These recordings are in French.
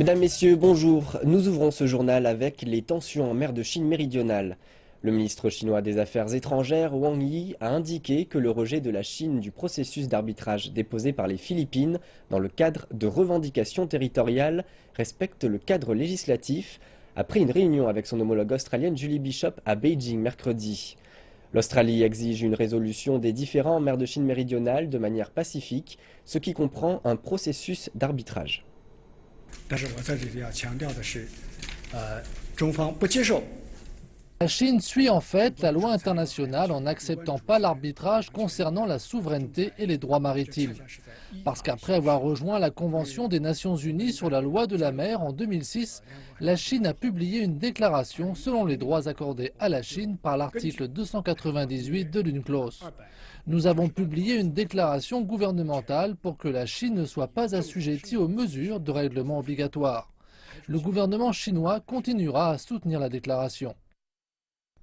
Mesdames, Messieurs, bonjour. Nous ouvrons ce journal avec les tensions en mer de Chine méridionale. Le ministre chinois des Affaires étrangères, Wang Yi, a indiqué que le rejet de la Chine du processus d'arbitrage déposé par les Philippines dans le cadre de revendications territoriales respecte le cadre législatif, après une réunion avec son homologue australienne Julie Bishop à Beijing mercredi. L'Australie exige une résolution des différends en mer de Chine méridionale de manière pacifique, ce qui comprend un processus d'arbitrage. 但是我在这里要强调的是，中方不接受 La Chine suit en fait la loi internationale en n'acceptant pas l'arbitrage concernant la souveraineté et les droits maritimes. Parce qu'après avoir rejoint la Convention des Nations Unies sur la loi de la mer en 2006, la Chine a publié une déclaration selon les droits accordés à la Chine par l'article 298 de l'UNCLOS. Nous avons publié une déclaration gouvernementale pour que la Chine ne soit pas assujettie aux mesures de règlement obligatoire. Le gouvernement chinois continuera à soutenir la déclaration.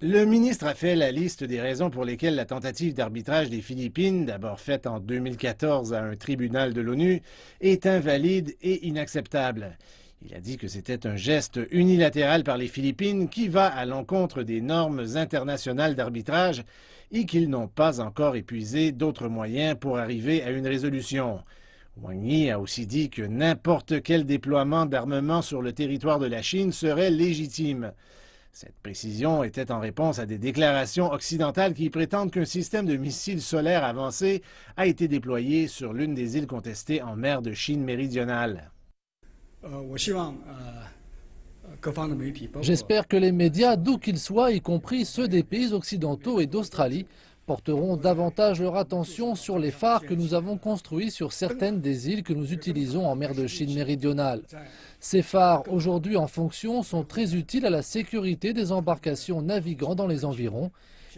Le ministre a fait la liste des raisons pour lesquelles la tentative d'arbitrage des Philippines, d'abord faite en 2014 à un tribunal de l'ONU, est invalide et inacceptable. Il a dit que c'était un geste unilatéral par les Philippines qui va à l'encontre des normes internationales d'arbitrage et qu'ils n'ont pas encore épuisé d'autres moyens pour arriver à une résolution. Wang Yi a aussi dit que n'importe quel déploiement d'armement sur le territoire de la Chine serait légitime. Cette précision était en réponse à des déclarations occidentales qui prétendent qu'un système de missiles solaires avancé a été déployé sur l'une des îles contestées en mer de Chine méridionale. J'espère que les médias, d'où qu'ils soient, y compris ceux des pays occidentaux et d'Australie, porteront davantage leur attention sur les phares que nous avons construits sur certaines des îles que nous utilisons en mer de Chine méridionale. Ces phares, aujourd'hui en fonction, sont très utiles à la sécurité des embarcations naviguant dans les environs.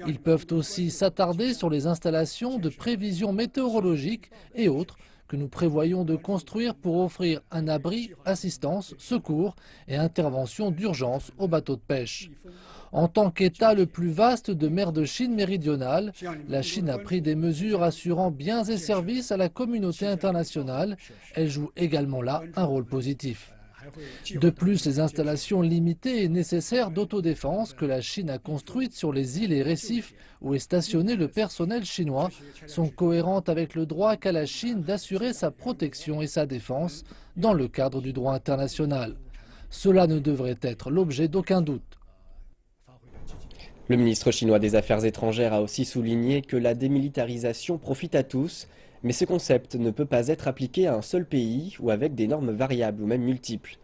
Ils peuvent aussi s'attarder sur les installations de prévision météorologique et autres que nous prévoyons de construire pour offrir un abri, assistance, secours et intervention d'urgence aux bateaux de pêche. En tant qu'État le plus vaste de mer de Chine méridionale, la Chine a pris des mesures assurant biens et services à la communauté internationale. Elle joue également là un rôle positif. De plus, les installations limitées et nécessaires d'autodéfense que la Chine a construites sur les îles et récifs où est stationné le personnel chinois sont cohérentes avec le droit qu'a la Chine d'assurer sa protection et sa défense dans le cadre du droit international. Cela ne devrait être l'objet d'aucun doute. Le ministre chinois des Affaires étrangères a aussi souligné que la démilitarisation profite à tous, mais ce concept ne peut pas être appliqué à un seul pays ou avec des normes variables ou même multiples.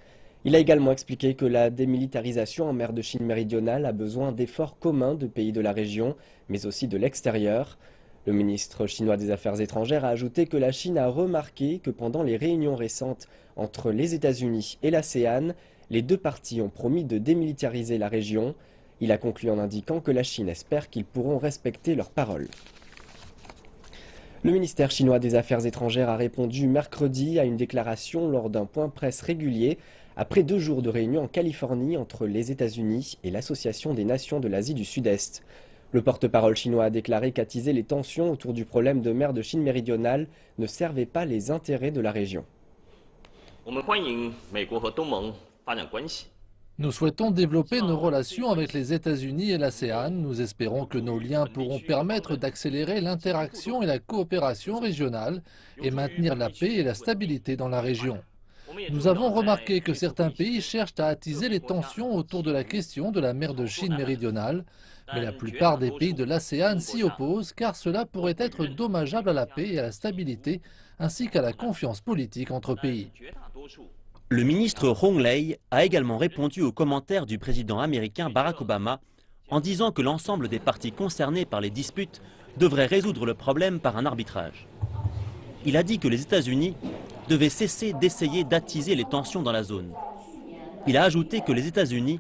Il a également expliqué que la démilitarisation en mer de Chine méridionale a besoin d'efforts communs de pays de la région, mais aussi de l'extérieur. Le ministre chinois des Affaires étrangères a ajouté que la Chine a remarqué que pendant les réunions récentes entre les États-Unis et l'ASEAN, les deux parties ont promis de démilitariser la région. Il a conclu en indiquant que la Chine espère qu'ils pourront respecter leurs paroles. Le ministère chinois des Affaires étrangères a répondu mercredi à une déclaration lors d'un point presse régulier après 2 jours de réunion en Californie entre les États-Unis et l'Association des Nations de l'Asie du Sud-Est. Le porte-parole chinois a déclaré qu'attiser les tensions autour du problème de mer de Chine méridionale ne servait pas les intérêts de la région. Nous souhaitons développer nos relations avec les États-Unis et l'ASEAN. Nous espérons que nos liens pourront permettre d'accélérer l'interaction et la coopération régionale et maintenir la paix et la stabilité dans la région. Nous avons remarqué que certains pays cherchent à attiser les tensions autour de la question de la mer de Chine méridionale, mais la plupart des pays de l'ASEAN s'y opposent car cela pourrait être dommageable à la paix et à la stabilité ainsi qu'à la confiance politique entre pays. Le ministre Hong Lei a également répondu aux commentaires du président américain Barack Obama en disant que l'ensemble des parties concernées par les disputes devraient résoudre le problème par un arbitrage. Il a dit que les États-Unis devaient cesser d'essayer d'attiser les tensions dans la zone. Il a ajouté que les États-Unis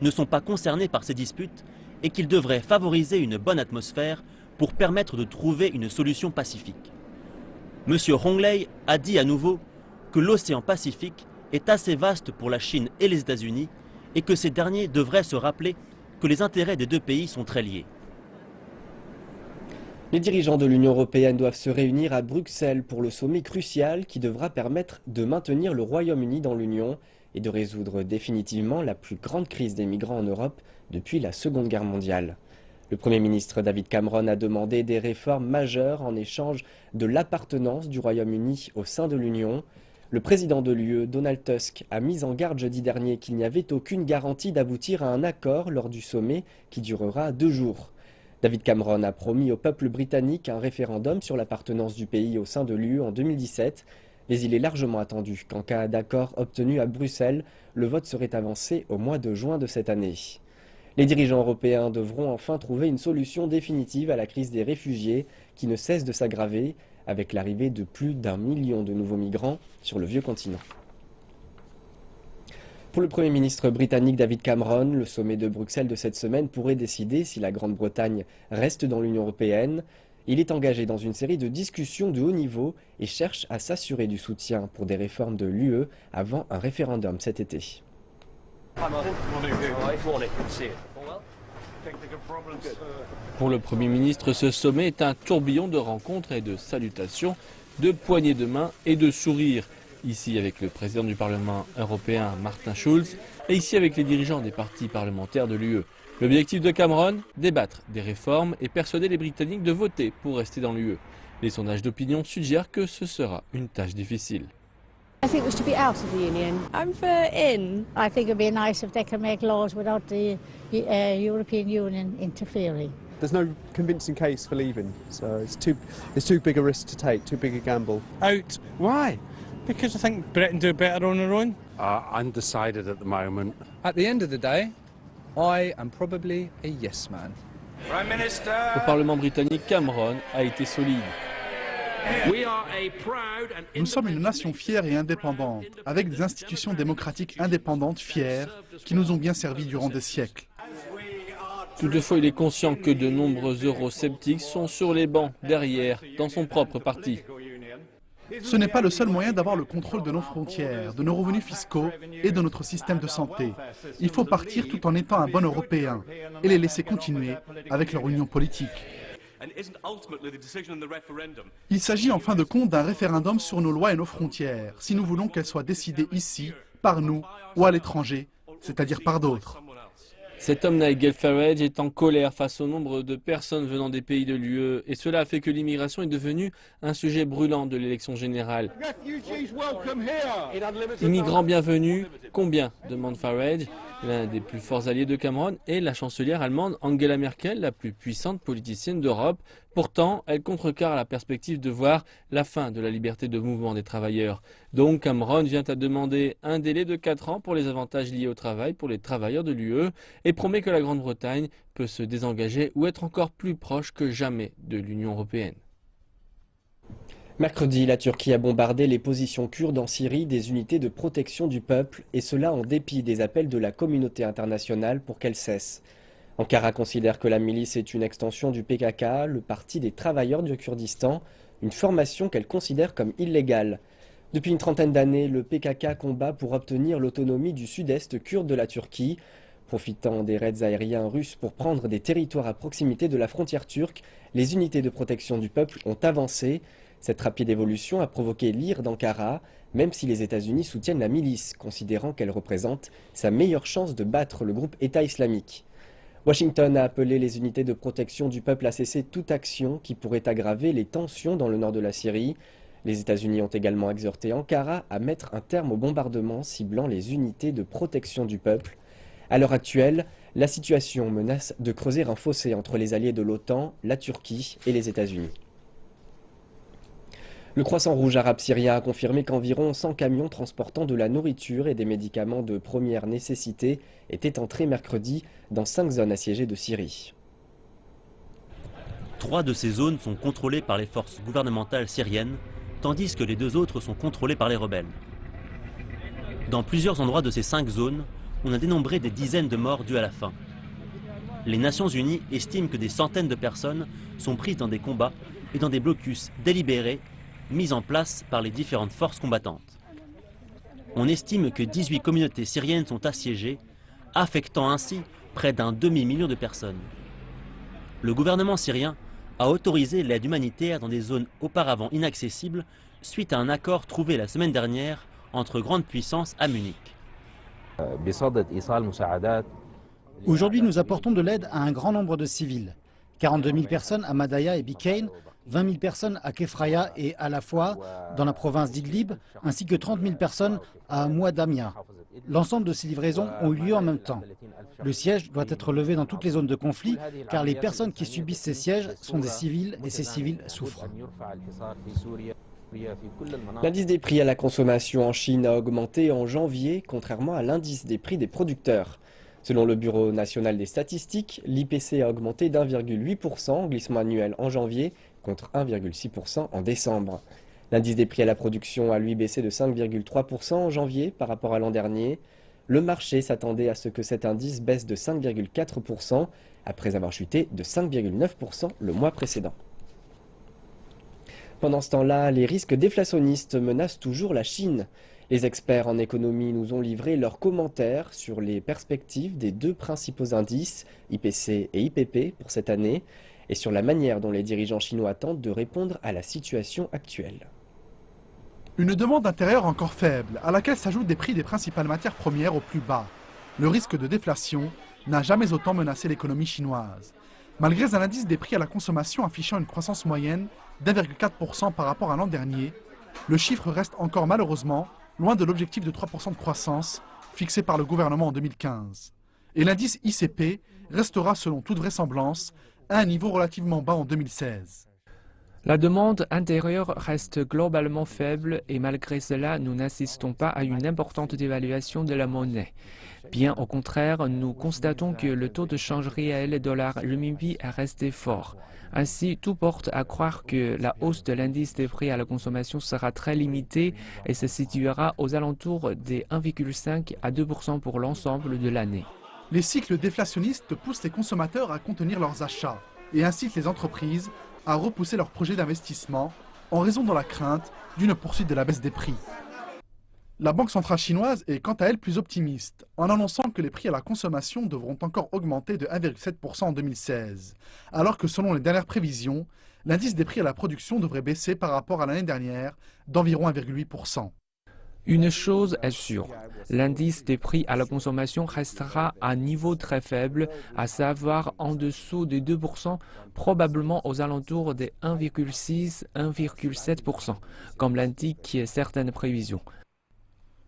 ne sont pas concernés par ces disputes et qu'ils devraient favoriser une bonne atmosphère pour permettre de trouver une solution pacifique. M. Hong Lei a dit à nouveau que l'océan Pacifique est assez vaste pour la Chine et les États-Unis et que ces derniers devraient se rappeler que les intérêts des deux pays sont très liés. Les dirigeants de l'Union européenne doivent se réunir à Bruxelles pour le sommet crucial qui devra permettre de maintenir le Royaume-Uni dans l'Union et de résoudre définitivement la plus grande crise des migrants en Europe depuis la Seconde Guerre mondiale. Le Premier ministre David Cameron a demandé des réformes majeures en échange de l'appartenance du Royaume-Uni au sein de l'Union. Le président de l'UE, Donald Tusk, a mis en garde jeudi dernier qu'il n'y avait aucune garantie d'aboutir à un accord lors du sommet qui durera 2 jours. David Cameron a promis au peuple britannique un référendum sur l'appartenance du pays au sein de l'UE en 2017, mais il est largement attendu qu'en cas d'accord obtenu à Bruxelles, le vote serait avancé au mois de juin de cette année. Les dirigeants européens devront enfin trouver une solution définitive à la crise des réfugiés qui ne cesse de s'aggraver avec l'arrivée de plus d'1 million de nouveaux migrants sur le vieux continent. Pour le Premier ministre britannique David Cameron, le sommet de Bruxelles de cette semaine pourrait décider si la Grande-Bretagne reste dans l'Union européenne. Il est engagé dans une série de discussions de haut niveau et cherche à s'assurer du soutien pour des réformes de l'UE avant un référendum cet été. Pour le Premier ministre, ce sommet est un tourbillon de rencontres et de salutations, de poignées de main et de sourires. Ici avec le président du Parlement européen, Martin Schulz, et ici avec les dirigeants des partis parlementaires de l'UE. L'objectif de Cameron, débattre des réformes et persuader les Britanniques de voter pour rester dans l'UE. Les sondages d'opinion suggèrent que ce sera une tâche difficile. I think it was to be out of the Union. I'm for in. I think it'd be nice if they can make laws without the European Union interfering. There's no convincing case for leaving, so it's too big a risk to take, too big a gamble. Out. Why? Because I think Britain do better on their own. Undecided at the moment. At the end of the day, I am probably a yes man. Prime Minister. Au Parlement britannique, Cameron a été solide. Nous sommes une nation fière et indépendante, avec des institutions démocratiques indépendantes fières qui nous ont bien servi durant des siècles. Toutefois, il est conscient que de nombreux eurosceptiques sont sur les bancs, derrière, dans son propre parti. Ce n'est pas le seul moyen d'avoir le contrôle de nos frontières, de nos revenus fiscaux et de notre système de santé. Il faut partir tout en étant un bon Européen et les laisser continuer avec leur union politique. Il s'agit en fin de compte d'un référendum sur nos lois et nos frontières, si nous voulons qu'elles soient décidées ici, par nous, ou à l'étranger, c'est-à-dire par d'autres. Cet homme, Nigel Farage, est en colère face au nombre de personnes venant des pays de l'UE et cela a fait que l'immigration est devenue un sujet brûlant de l'élection générale. Immigrants bienvenus, combien ? Demande Farage. L'un des plus forts alliés de Cameron est la chancelière allemande Angela Merkel, la plus puissante politicienne d'Europe. Pourtant, elle contrecarre la perspective de voir la fin de la liberté de mouvement des travailleurs. Donc Cameron vient à demander un délai de 4 ans pour les avantages liés au travail pour les travailleurs de l'UE et promet que la Grande-Bretagne peut se désengager ou être encore plus proche que jamais de l'Union européenne. Mercredi, la Turquie a bombardé les positions kurdes en Syrie des unités de protection du peuple, et cela en dépit des appels de la communauté internationale pour qu'elle cesse. Ankara considère que la milice est une extension du PKK, le Parti des travailleurs du Kurdistan, une formation qu'elle considère comme illégale. Depuis une trentaine d'années, le PKK combat pour obtenir l'autonomie du sud-est kurde de la Turquie. Profitant des raids aériens russes pour prendre des territoires à proximité de la frontière turque, les unités de protection du peuple ont avancé. Cette rapide évolution a provoqué l'ire d'Ankara, même si les États-Unis soutiennent la milice, considérant qu'elle représente sa meilleure chance de battre le groupe État islamique. Washington a appelé les unités de protection du peuple à cesser toute action qui pourrait aggraver les tensions dans le nord de la Syrie. Les États-Unis ont également exhorté Ankara à mettre un terme au bombardement ciblant les unités de protection du peuple. À l'heure actuelle, la situation menace de creuser un fossé entre les alliés de l'OTAN, la Turquie et les États-Unis. Le Croissant Rouge arabe syrien a confirmé qu'environ 100 camions transportant de la nourriture et des médicaments de première nécessité étaient entrés mercredi dans 5 zones assiégées de Syrie. 3 de ces zones sont contrôlées par les forces gouvernementales syriennes, tandis que les 2 autres sont contrôlées par les rebelles. Dans plusieurs endroits de ces 5 zones, on a dénombré des dizaines de morts dues à la faim. Les Nations Unies estiment que des centaines de personnes sont prises dans des combats et dans des blocus délibérés mis en place par les différentes forces combattantes. On estime que 18 communautés syriennes sont assiégées, affectant ainsi près d'un demi-million de personnes. Le gouvernement syrien a autorisé l'aide humanitaire dans des zones auparavant inaccessibles suite à un accord trouvé la semaine dernière entre grandes puissances à Munich. Aujourd'hui, nous apportons de l'aide à un grand nombre de civils. 42 000 personnes à Madaya et Bikain, 20 000 personnes à Kefraya et à la fois dans la province d'Idlib, ainsi que 30 000 personnes à Mouadamia. L'ensemble de ces livraisons ont eu lieu en même temps. Le siège doit être levé dans toutes les zones de conflit, car les personnes qui subissent ces sièges sont des civils et ces civils souffrent. L'indice des prix à la consommation en Chine a augmenté en janvier, contrairement à l'indice des prix des producteurs. Selon le Bureau national des statistiques, l'IPC a augmenté d'1,8% en glissement annuel en janvier, contre 1,6% en décembre. L'indice des prix à la production a lui baissé de 5,3% en janvier par rapport à l'an dernier. Le marché s'attendait à ce que cet indice baisse de 5,4% après avoir chuté de 5,9% le mois précédent. Pendant ce temps-là, les risques déflationnistes menacent toujours la Chine. Les experts en économie nous ont livré leurs commentaires sur les perspectives des deux principaux indices, IPC et IPP, pour cette année, et sur la manière dont les dirigeants chinois tentent de répondre à la situation actuelle. Une demande intérieure encore faible, à laquelle s'ajoutent des prix des principales matières premières au plus bas. Le risque de déflation n'a jamais autant menacé l'économie chinoise. Malgré un indice des prix à la consommation affichant une croissance moyenne d'1,4% par rapport à l'an dernier, le chiffre reste encore malheureusement loin de l'objectif de 3% de croissance fixé par le gouvernement en 2015. Et l'indice ICP restera selon toute vraisemblance à un niveau relativement bas en 2016. La demande intérieure reste globalement faible et malgré cela, nous n'assistons pas à une importante dévaluation de la monnaie. Bien au contraire, nous constatons que le taux de change réel dollar-renminbi est resté fort. Ainsi, tout porte à croire que la hausse de l'indice des prix à la consommation sera très limitée et se situera aux alentours des 1,5 à 2% pour l'ensemble de l'année. Les cycles déflationnistes poussent les consommateurs à contenir leurs achats et incitent les entreprises à repousser leurs projets d'investissement en raison de la crainte d'une poursuite de la baisse des prix. La Banque centrale chinoise est quant à elle plus optimiste, en annonçant que les prix à la consommation devront encore augmenter de 1,7% en 2016, alors que selon les dernières prévisions, l'indice des prix à la production devrait baisser par rapport à l'année dernière d'environ 1,8%. Une chose est sûre, l'indice des prix à la consommation restera à un niveau très faible, à savoir en dessous des 2%, probablement aux alentours des 1,6-1,7%, comme l'indiquent certaines prévisions.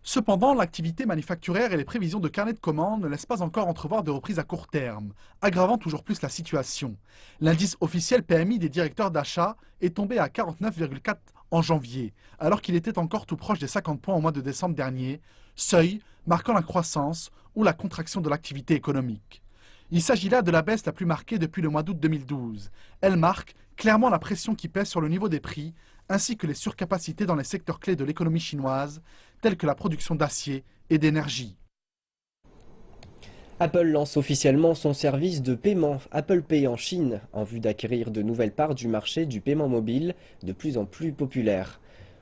Cependant, l'activité manufacturière et les prévisions de carnet de commandes ne laissent pas encore entrevoir de reprise à court terme, aggravant toujours plus la situation. L'indice officiel PMI des directeurs d'achat est tombé à 49,4 en janvier, alors qu'il était encore tout proche des 50 points au mois de décembre dernier, seuil marquant la croissance ou la contraction de l'activité économique. Il s'agit là de la baisse la plus marquée depuis le mois d'août 2012. Elle marque clairement la pression qui pèse sur le niveau des prix, ainsi que les surcapacités dans les secteurs clés de l'économie chinoise, tels que la production d'acier et d'énergie. Apple lance officiellement son service de paiement Apple Pay en Chine, en vue d'acquérir de nouvelles parts du marché du paiement mobile, de plus en plus populaire.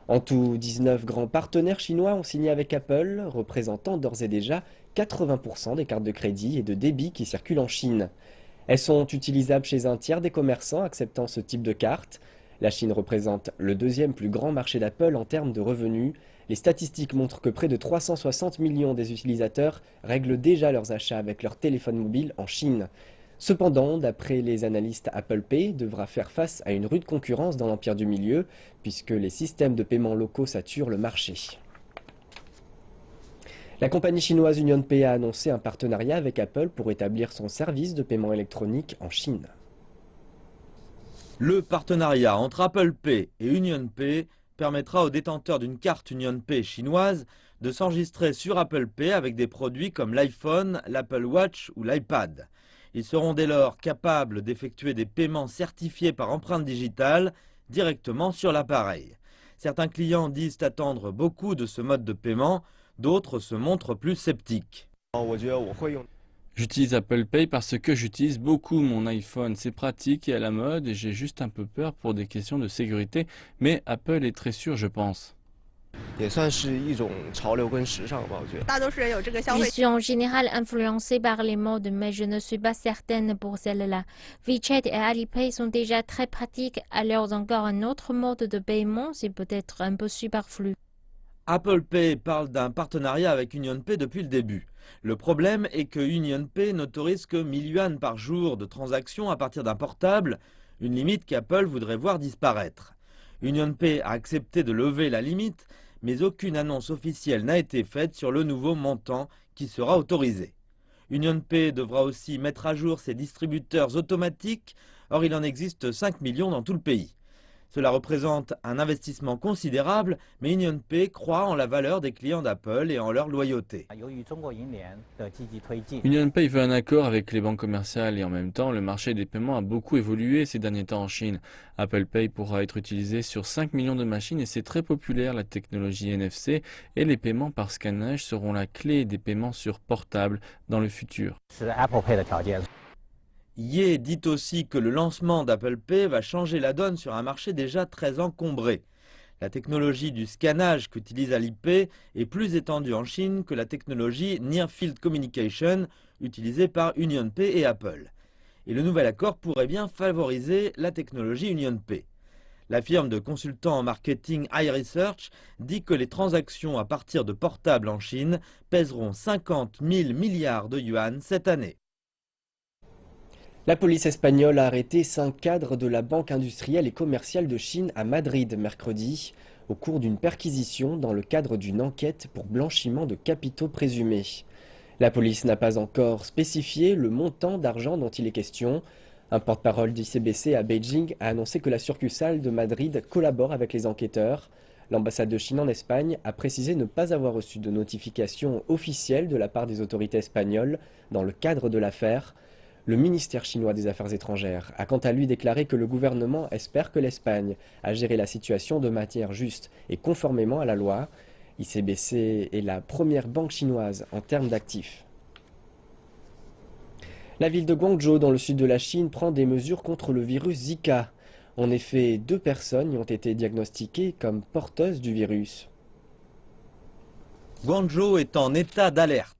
En tout, 19 grands partenaires chinois ont signé avec Apple, représentant d'ores et déjà 80% des cartes de crédit et de débit qui circulent en Chine. Elles sont utilisables chez un tiers des commerçants acceptant ce type de carte. La Chine représente le deuxième plus grand marché d'Apple en termes de revenus. Les statistiques montrent que près de 360 millions des utilisateurs règlent déjà leurs achats avec leur téléphone mobile en Chine. Cependant, d'après les analystes, Apple Pay devra faire face à une rude concurrence dans l'empire du milieu, puisque les systèmes de paiement locaux saturent le marché. La compagnie chinoise UnionPay a annoncé un partenariat avec Apple pour établir son service de paiement électronique en Chine. Le partenariat entre Apple Pay et UnionPay permettra aux détenteurs d'une carte UnionPay chinoise de s'enregistrer sur Apple Pay avec des produits comme l'iPhone, l'Apple Watch ou l'iPad. Ils seront dès lors capables d'effectuer des paiements certifiés par empreinte digitale directement sur l'appareil. Certains clients disent attendre beaucoup de ce mode de paiement, d'autres se montrent plus sceptiques. J'utilise Apple Pay parce que j'utilise beaucoup mon iPhone. C'est pratique et à la mode et j'ai juste un peu peur pour des questions de sécurité. Mais Apple est très sûr, je pense. Je suis en général influencée par les modes, mais je ne suis pas certaine pour celle-là. WeChat et Alipay sont déjà très pratiques, alors encore un autre mode de paiement, c'est peut-être un peu superflu. Apple Pay parle d'un partenariat avec UnionPay depuis le début. Le problème est que UnionPay n'autorise que 1000 yuan par jour de transactions à partir d'un portable, une limite qu'Apple voudrait voir disparaître. UnionPay a accepté de lever la limite, mais aucune annonce officielle n'a été faite sur le nouveau montant qui sera autorisé. UnionPay devra aussi mettre à jour ses distributeurs automatiques, or il en existe 5 millions dans tout le pays. Cela représente un investissement considérable, mais UnionPay croit en la valeur des clients d'Apple et en leur loyauté. UnionPay veut un accord avec les banques commerciales et en même temps, le marché des paiements a beaucoup évolué ces derniers temps en Chine. Apple Pay pourra être utilisé sur 5 millions de machines et c'est très populaire. La technologie NFC et les paiements par scannage seront la clé des paiements sur portable dans le futur. Ye dit aussi que le lancement d'Apple Pay va changer la donne sur un marché déjà très encombré. La technologie du scannage qu'utilise Alipay est plus étendue en Chine que la technologie Near Field Communication utilisée par UnionPay et Apple. Et le nouvel accord pourrait bien favoriser la technologie UnionPay. La firme de consultants en marketing iResearch dit que les transactions à partir de portables en Chine pèseront 50 000 milliards de yuan cette année. La police espagnole a arrêté 5 cadres de la Banque industrielle et commerciale de Chine à Madrid mercredi, au cours d'une perquisition dans le cadre d'une enquête pour blanchiment de capitaux présumés. La police n'a pas encore spécifié le montant d'argent dont il est question. Un porte-parole d'ICBC à Beijing a annoncé que la succursale de Madrid collabore avec les enquêteurs. L'ambassade de Chine en Espagne a précisé ne pas avoir reçu de notification officielle de la part des autorités espagnoles dans le cadre de l'affaire. Le ministère chinois des Affaires étrangères a quant à lui déclaré que le gouvernement espère que l'Espagne a géré la situation de manière juste et conformément à la loi. ICBC est la première banque chinoise en termes d'actifs. La ville de Guangzhou, dans le sud de la Chine, prend des mesures contre le virus Zika. En effet, 2 personnes y ont été diagnostiquées comme porteuses du virus. Guangzhou est en état d'alerte.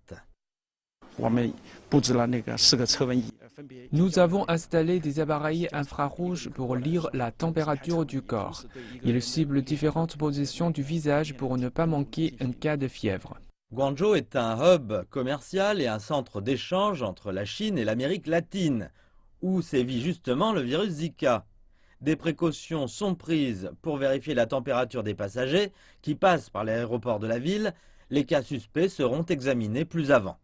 Nous avons installé des appareils infrarouges pour lire la température du corps. Ils ciblent différentes positions du visage pour ne pas manquer un cas de fièvre. Guangzhou est un hub commercial et un centre d'échange entre la Chine et l'Amérique latine, où sévit justement le virus Zika. Des précautions sont prises pour vérifier la température des passagers qui passent par l'aéroport de la ville. Les cas suspects seront examinés plus avant.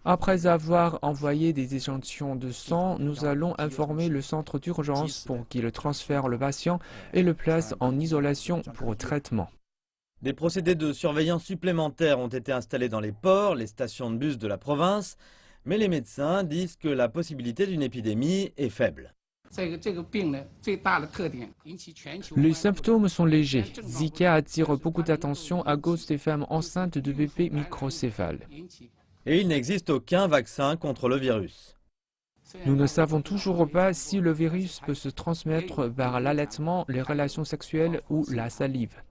Après avoir envoyé des échantillons de sang, nous allons informer le centre d'urgence pour qu'il transfère le patient et le place en isolation pour traitement. Des procédés de surveillance supplémentaires ont été installés dans les ports, les stations de bus de la province, mais les médecins disent que la possibilité d'une épidémie est faible. Les symptômes sont légers. Zika attire beaucoup d'attention à cause des femmes enceintes de bébés microcéphales. Et il n'existe aucun vaccin contre le virus. Nous ne savons toujours pas si le virus peut se transmettre par l'allaitement, les relations sexuelles ou la salive.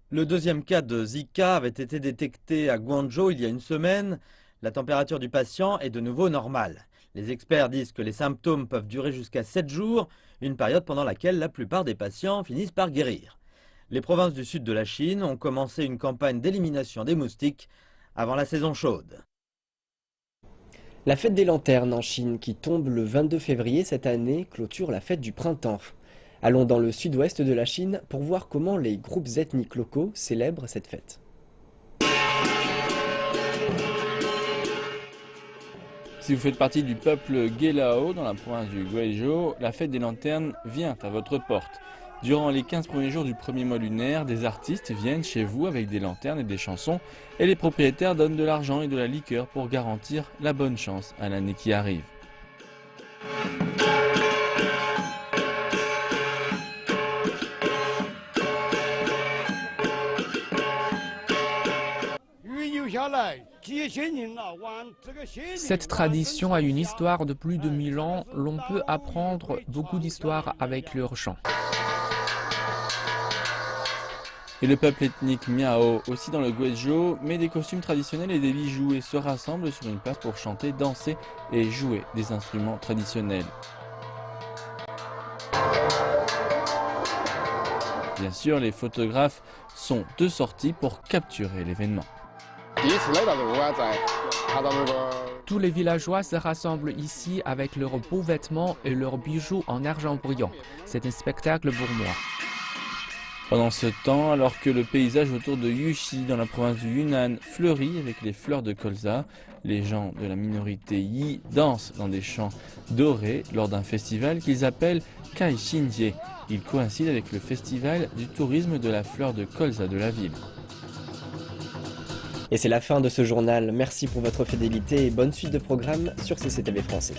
Le deuxième cas de Zika avait été détecté à Guangzhou il y a une semaine. La température du patient est de nouveau normale. Les experts disent que les symptômes peuvent durer jusqu'à 7 jours, une période pendant laquelle la plupart des patients finissent par guérir. Les provinces du sud de la Chine ont commencé une campagne d'élimination des moustiques avant la saison chaude. La fête des lanternes en Chine, qui tombe le 22 février cette année, clôture la fête du printemps. Allons dans le sud-ouest de la Chine pour voir comment les groupes ethniques locaux célèbrent cette fête. Si vous faites partie du peuple Gelao dans la province du Guizhou, la fête des lanternes vient à votre porte. Durant les 15 premiers jours du premier mois lunaire, des artistes viennent chez vous avec des lanternes et des chansons et les propriétaires donnent de l'argent et de la liqueur pour garantir la bonne chance à l'année qui arrive. Cette tradition a une histoire de plus de 1000 ans. L'on peut apprendre beaucoup d'histoires avec leur chant. Et le peuple ethnique Miao, aussi dans le Guizhou, met des costumes traditionnels et des bijoux et se rassemble sur une place pour chanter, danser et jouer des instruments traditionnels. Bien sûr, les photographes sont de sortie pour capturer l'événement. Tous les villageois se rassemblent ici avec leurs beaux vêtements et leurs bijoux en argent brillant. C'est un spectacle pour moi. Pendant ce temps, alors que le paysage autour de Yuxi, dans la province du Yunnan, fleurit avec les fleurs de colza, les gens de la minorité Yi dansent dans des champs dorés lors d'un festival qu'ils appellent Kai Xinjie. Il coïncide avec le festival du tourisme de la fleur de colza de la ville. Et c'est la fin de ce journal. Merci pour votre fidélité et bonne suite de programmes sur CCTV Français.